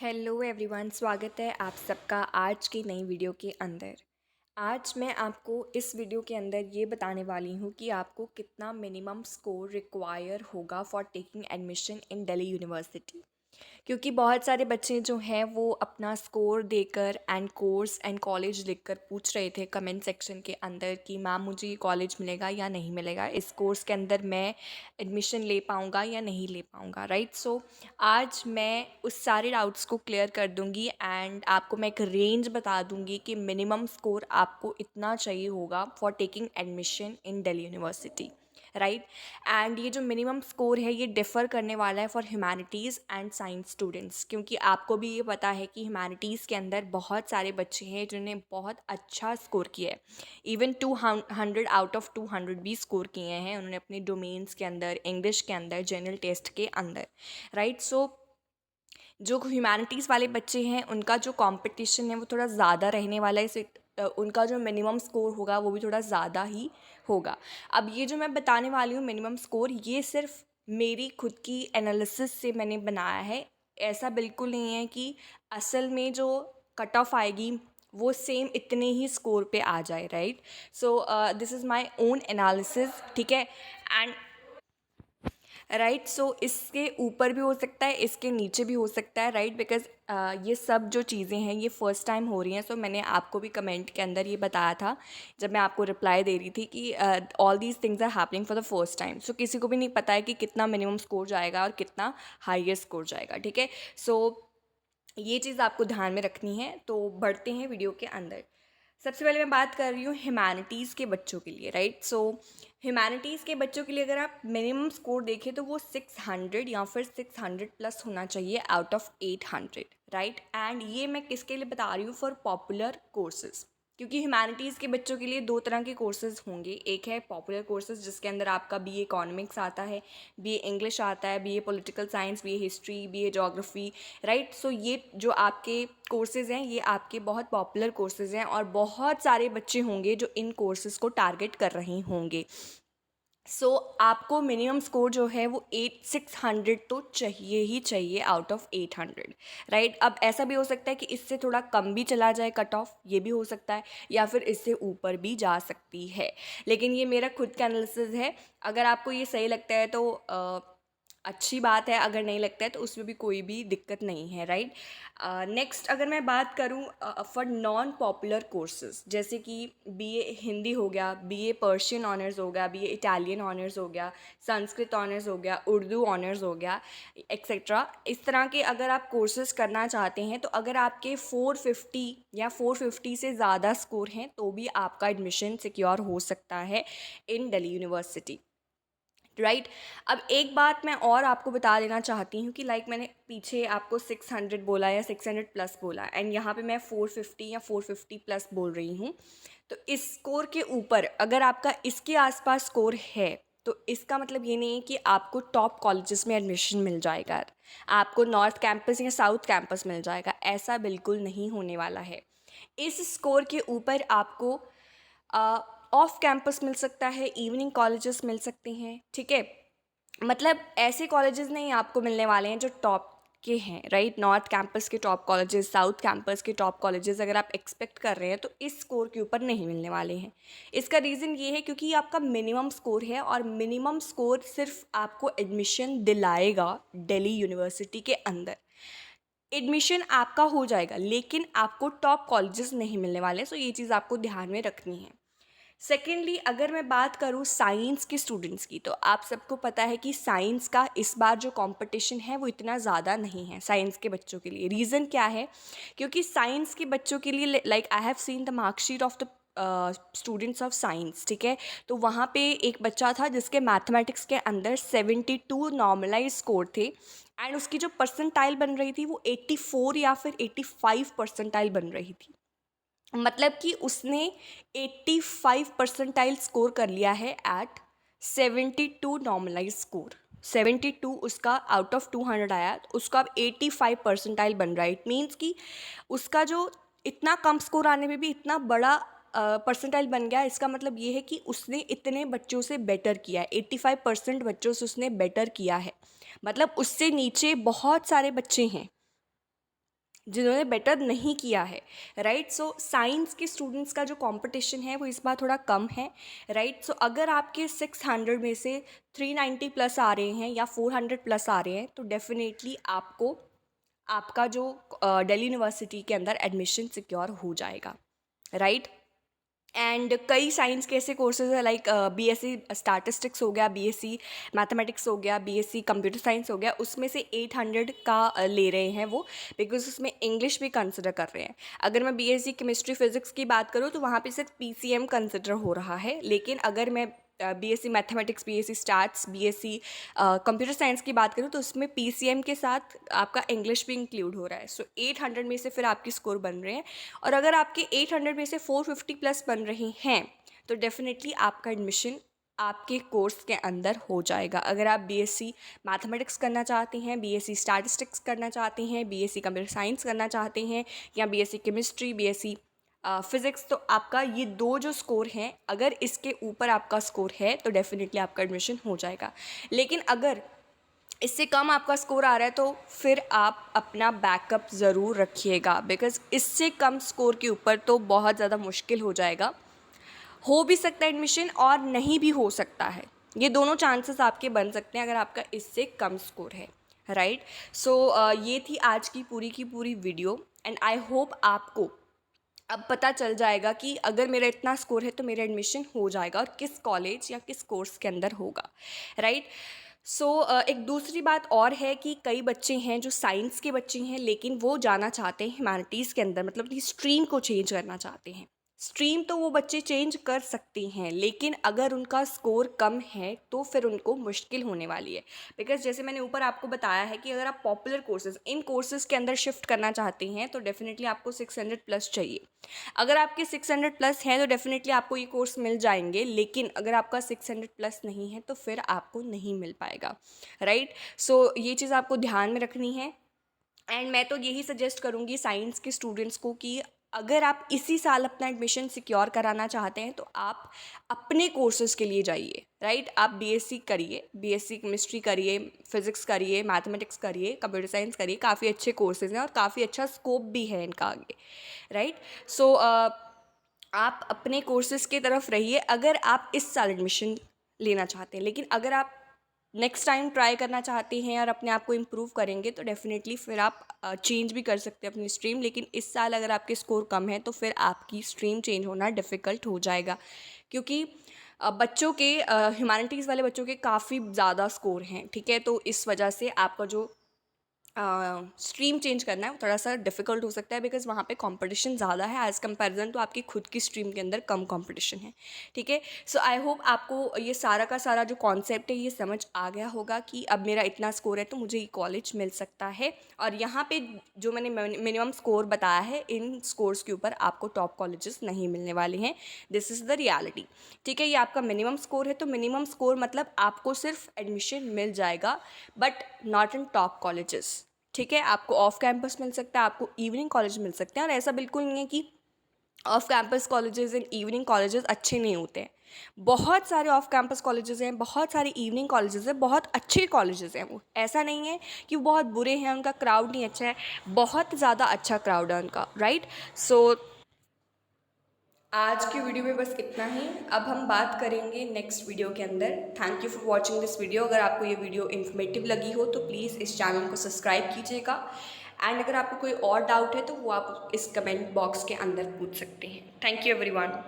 Hello everyone, स्वागत है आप सबका आज की नई वीडियो के अंदर। आज मैं आपको इस वीडियो के अंदर ये बताने वाली हूँ कि आपको कितना मिनिमम स्कोर रिक्वायर होगा for taking admission in Delhi university. क्योंकि बहुत सारे बच्चे जो हैं वो अपना स्कोर देकर एंड कोर्स एंड कॉलेज लिखकर पूछ रहे थे कमेंट सेक्शन के अंदर कि मैम मुझे ये कॉलेज मिलेगा या नहीं मिलेगा, इस कोर्स के अंदर मैं एडमिशन ले पाऊँगा या नहीं ले पाऊँगा, राइट। सो आज मैं उस सारे डाउट्स को क्लियर कर दूँगी एंड आपको मैं एक रेंज बता दूँगी कि मिनिमम स्कोर आपको इतना चाहिए होगा for taking admission in Delhi university, right. And ये जो मिनिमम स्कोर है ये डिफ़र करने वाला है for humanities and science students, क्योंकि आपको भी ये पता है कि ह्यूमैनिटीज़ के अंदर बहुत सारे बच्चे हैं जिन्होंने बहुत अच्छा स्कोर किया है। इवन 200 आउट ऑफ 200 भी स्कोर किए हैं उन्होंने अपने डोमेन्स के अंदर, इंग्लिश के अंदर, जनरल टेस्ट के अंदर, राइट। सो जो ह्यूमैनिटीज़ वाले बच्चे हैं उनका जो कंपटीशन है वो थोड़ा ज़्यादा रहने वाला है, इसे उनका जो मिनिमम स्कोर होगा वो भी थोड़ा ज़्यादा ही होगा। अब ये जो मैं बताने वाली हूँ मिनिमम स्कोर, ये सिर्फ मेरी खुद की एनालिसिस से मैंने बनाया है। ऐसा बिल्कुल नहीं है कि असल में जो कट ऑफ आएगी वो सेम इतने ही स्कोर पे आ जाए, right. So this is my own analysis, ठीक है। एंड राइट, सो इसके ऊपर भी हो सकता है, इसके नीचे भी हो सकता है, राइट। बिकॉज ये सब जो चीज़ें हैं ये फ़र्स्ट टाइम हो रही हैं। सो मैंने आपको भी कमेंट के अंदर ये बताया था जब मैं आपको रिप्लाई दे रही थी कि all these things are happening for the first time. So किसी को भी नहीं पता है कि कितना मिनिमम स्कोर जाएगा और कितना हाइयर स्कोर जाएगा, ठीक है। सो ये चीज़ आपको ध्यान में रखनी है। तो बढ़ते हैं वीडियो के अंदर। सबसे पहले मैं बात कर रही हूँ ह्यूमैनिटीज़ के बच्चों के लिए, राइट। सो ह्यूमैनिटीज़ के बच्चों के लिए अगर आप मिनिमम स्कोर देखें तो वो 600 या फिर 600 प्लस होना चाहिए आउट ऑफ 800, राइट। एंड ये मैं किसके लिए बता रही हूँ, फॉर पॉपुलर कोर्सेज़। क्योंकि ह्यूमैनिटीज़ के बच्चों के लिए दो तरह के कोर्सेज़ होंगे। एक है पॉपुलर कोर्सेज़ जिसके अंदर आपका बीए इकोनॉमिक्स आता है, बीए इंग्लिश आता है, BA political science, BA history, BA geography, right. So ये जो आपके कोर्सेज़ हैं ये आपके बहुत पॉपुलर कोर्सेज़ हैं और बहुत सारे बच्चे होंगे जो इन कोर्सेज़ को टारगेट कर रहे होंगे। सो आपको मिनिमम स्कोर जो है वो 600 तो चाहिए ही चाहिए आउट ऑफ 800, राइट। अब ऐसा भी हो सकता है कि इससे थोड़ा कम भी चला जाए कट ऑफ, ये भी हो सकता है, या फिर इससे ऊपर भी जा सकती है। लेकिन ये मेरा खुद का एनालिसिस है। अगर आपको ये सही लगता है तो अच्छी बात है, अगर नहीं लगता है तो उसमें भी कोई भी दिक्कत नहीं है, राइट। नेक्स्ट अगर मैं बात करूँ फॉर नॉन पॉपुलर कोर्सेज, जैसे कि बीए हिंदी हो गया, बीए पर्शियन ऑनर्स हो गया, बीए इटालियन ऑनर्स हो गया, संस्कृत ऑनर्स हो गया, उर्दू ऑनर्स हो गया, एक्सेट्रा। इस तरह के अगर आप कोर्सेज करना चाहते हैं तो अगर आपके 450 या 450 से ज़्यादा स्कोर हैं तो भी आपका एडमिशन सिक्योर हो सकता है इन दिल्ली यूनिवर्सिटी, राइट। अब एक बात मैं और आपको बता देना चाहती हूँ कि लाइक मैंने पीछे आपको 600 बोला या 600 प्लस बोला एंड यहाँ पे मैं 450 या 450 प्लस बोल रही हूँ। तो इस स्कोर के ऊपर अगर आपका इसके आसपास स्कोर है तो इसका मतलब ये नहीं है कि आपको टॉप कॉलेजेस में एडमिशन मिल जाएगा, आपको नॉर्थ कैंपस या साउथ कैंपस मिल जाएगा, ऐसा बिल्कुल नहीं होने वाला है। इस स्कोर के ऊपर आपको ऑफ कैंपस मिल सकता है, इवनिंग कॉलेजेस मिल सकते हैं, ठीक है। मतलब ऐसे कॉलेजेस नहीं आपको मिलने वाले हैं जो टॉप के हैं, राइट। नॉर्थ कैंपस के टॉप कॉलेजेस, साउथ कैंपस के टॉप कॉलेजेस अगर आप एक्सपेक्ट कर रहे हैं तो इस स्कोर के ऊपर नहीं मिलने वाले हैं। इसका रीज़न ये है क्योंकि ये आपका मिनिमम स्कोर है और मिनिमम स्कोर सिर्फ आपको एडमिशन दिलाएगा दिल्ली यूनिवर्सिटी के अंदर। एडमिशन आपका हो जाएगा लेकिन आपको टॉप कॉलेजेस नहीं मिलने वाले, सो ये चीज़ आपको ध्यान में रखनी है। सेकेंडली अगर मैं बात करूँ साइंस के स्टूडेंट्स की, तो आप सबको पता है कि साइंस का इस बार जो कंपटीशन है वो इतना ज़्यादा नहीं है साइंस के बच्चों के लिए। रीज़न क्या है, क्योंकि साइंस के बच्चों के लिए like I have seen the marksheet of the students of science, ठीक है। तो वहाँ पे एक बच्चा था जिसके मैथमेटिक्स के अंदर 72 नॉर्मलाइज स्कोर थे एंड उसकी जो परसेंटाइल बन रही थी वो 84 या फिर 85 परसेंटाइल बन रही थी। मतलब कि उसने 85 परसेंटाइल स्कोर कर लिया है एट 72 नॉर्मलाइज स्कोर। 72 उसका आउट ऑफ 200 आया तो उसका अब 85 परसेंटाइल बन रहा है। इट मीन्स कि उसका जो इतना कम स्कोर आने में भी इतना बड़ा परसेंटाइल बन गया। इसका मतलब ये है कि उसने इतने बच्चों से बेटर किया है, 85% बच्चों से उसने बेटर किया है। मतलब उससे नीचे बहुत सारे बच्चे हैं जिन्होंने बेटर नहीं किया है, राइट। सो साइंस के स्टूडेंट्स का जो कंपटीशन है वो इस बार थोड़ा कम है, राइट। सो अगर आपके 600 में से 390 प्लस आ रहे हैं या 400 प्लस आ रहे हैं तो डेफिनेटली आपको आपका जो दिल्ली यूनिवर्सिटी के अंदर एडमिशन सिक्योर हो जाएगा, राइट। एंड कई साइंस के ऐसे कोर्सेज है लाइक बीएससी स्टैटिस्टिक्स हो गया, बीएससी मैथमेटिक्स हो गया, बीएससी कंप्यूटर साइंस हो गया, उसमें से 800 का ले रहे हैं वो, बिकॉज उसमें इंग्लिश भी कंसिडर कर रहे हैं। अगर मैं बीएससी केमिस्ट्री फिजिक्स की बात करूँ तो वहाँ पे सिर्फ पीसीएम कंसिडर हो रहा है, लेकिन अगर मैं BSc mathematics, BSc stats, BSc computer science की बात करूँ तो उसमें पीसीएम के साथ आपका इंग्लिश भी इंक्लूड हो रहा है। सो 800 में से फिर आपकी स्कोर बन रहे हैं, और अगर आपके 800 में से 450 प्लस बन रही हैं तो डेफिनेटली आपका एडमिशन आपके कोर्स के अंदर हो जाएगा। अगर आप बीएससी मैथमेटिक्स करना चाहते हैं, बीएससी स्टैटिस्टिक्स करना चाहते हैं, बीएससी कंप्यूटर साइंस करना चाहते हैं, या बीएससी केमिस्ट्री, बीएससी फिज़िक्स, तो आपका ये दो जो स्कोर हैं, अगर इसके ऊपर आपका स्कोर है तो डेफिनेटली आपका एडमिशन हो जाएगा। लेकिन अगर इससे कम आपका स्कोर आ रहा है तो फिर आप अपना बैकअप ज़रूर रखिएगा, बिकॉज़ इससे कम स्कोर के ऊपर तो बहुत ज़्यादा मुश्किल हो जाएगा। हो भी सकता है एडमिशन और नहीं भी हो सकता है, ये दोनों चांसेस आपके बन सकते हैं अगर आपका इससे कम स्कोर है, राइट। सो ये थी आज की पूरी वीडियो, एंड आई होप आपको अब पता चल जाएगा कि अगर मेरा इतना स्कोर है तो मेरा एडमिशन हो जाएगा और किस कॉलेज या किस कोर्स के अंदर होगा, राइट। सो एक दूसरी बात और है कि कई बच्चे हैं जो साइंस के बच्चे हैं लेकिन वो जाना चाहते हैं ह्यूमैनिटीज़ के अंदर, मतलब अपनी स्ट्रीम को चेंज करना चाहते हैं। स्ट्रीम तो वो बच्चे चेंज कर सकते हैं, लेकिन अगर उनका स्कोर कम है तो फिर उनको मुश्किल होने वाली है, बिकॉज जैसे मैंने ऊपर आपको बताया है कि अगर आप पॉपुलर कोर्सेज इन कोर्सेज के अंदर शिफ्ट करना चाहते हैं तो डेफिनेटली आपको 600 प्लस चाहिए। अगर आपके 600 प्लस है तो डेफिनेटली आपको ये कोर्स मिल जाएंगे, लेकिन अगर आपका 600 प्लस नहीं है तो फिर आपको नहीं मिल पाएगा, राइट। सो ये चीज़ आपको ध्यान में रखनी है। एंड मैं तो यही सजेस्ट करूँगी साइंस के स्टूडेंट्स को कि अगर आप इसी साल अपना एडमिशन सिक्योर कराना चाहते हैं तो आप अपने कोर्सेज़ के लिए जाइए, राइट। आप बीएससी करिए, बीएससी केमिस्ट्री करिए, फिजिक्स करिए, मैथमेटिक्स करिए, कंप्यूटर साइंस करिए, काफ़ी अच्छे कोर्सेज़ हैं और काफ़ी अच्छा स्कोप भी है इनका आगे, राइट। सो आप अपने कोर्सेज़ की तरफ रहिए अगर आप इस साल एडमिशन लेना चाहते हैं। लेकिन अगर आप नेक्स्ट टाइम ट्राई करना चाहते हैं और अपने आप को इम्प्रूव करेंगे तो डेफिनेटली फिर आप चेंज भी कर सकते हैं अपनी स्ट्रीम, लेकिन इस साल अगर आपके स्कोर कम है तो फिर आपकी स्ट्रीम चेंज होना डिफ़िकल्ट हो जाएगा, क्योंकि बच्चों के ह्यूमैनिटीज़ वाले बच्चों के काफ़ी ज़्यादा स्कोर हैं, ठीक है। तो इस वजह से आपका जो स्ट्रीम चेंज करना है वो थोड़ा सा डिफ़िकल्ट हो सकता है, बिकॉज़ वहाँ पे कंपटीशन ज़्यादा है एज़ कंपैरिजन तो आपकी खुद की स्ट्रीम के अंदर कम कंपटीशन है, ठीक है। सो आई होप आपको ये सारा का सारा जो कॉन्सेप्ट है ये समझ आ गया होगा कि अब मेरा इतना स्कोर है तो मुझे ये कॉलेज मिल सकता है, और यहाँ पे जो मैंने मिनिमम स्कोर बताया है इन स्कोर्स के ऊपर आपको टॉप कॉलेजेस नहीं मिलने वाले हैं। दिस इज़ द रियलिटी, ठीक है। ये आपका मिनिमम स्कोर है, तो मिनिमम स्कोर मतलब आपको सिर्फ एडमिशन मिल जाएगा but not in top colleges, ठीक है। आपको ऑफ कैंपस मिल सकता है, आपको इवनिंग कॉलेज मिल सकते हैं, और ऐसा बिल्कुल नहीं है कि off campus colleges and evening colleges अच्छे नहीं होते हैं। बहुत सारे ऑफ कैंपस कॉलेजेस हैं, बहुत सारे इवनिंग कॉलेजेस हैं, बहुत अच्छे कॉलेजेस हैं। वो ऐसा नहीं है कि वो बहुत बुरे हैं, उनका क्राउड नहीं अच्छा है, बहुत ज़्यादा अच्छा क्राउड है उनका, राइट। सो आज की वीडियो में बस इतना ही। अब हम बात करेंगे नेक्स्ट वीडियो के अंदर। Thank you for watching this video. अगर आपको ये वीडियो इन्फॉर्मेटिव लगी हो तो प्लीज़ इस चैनल को सब्सक्राइब कीजिएगा, एंड अगर आपको कोई और डाउट है तो वो आप इस कमेंट बॉक्स के अंदर पूछ सकते हैं। Thank you everyone.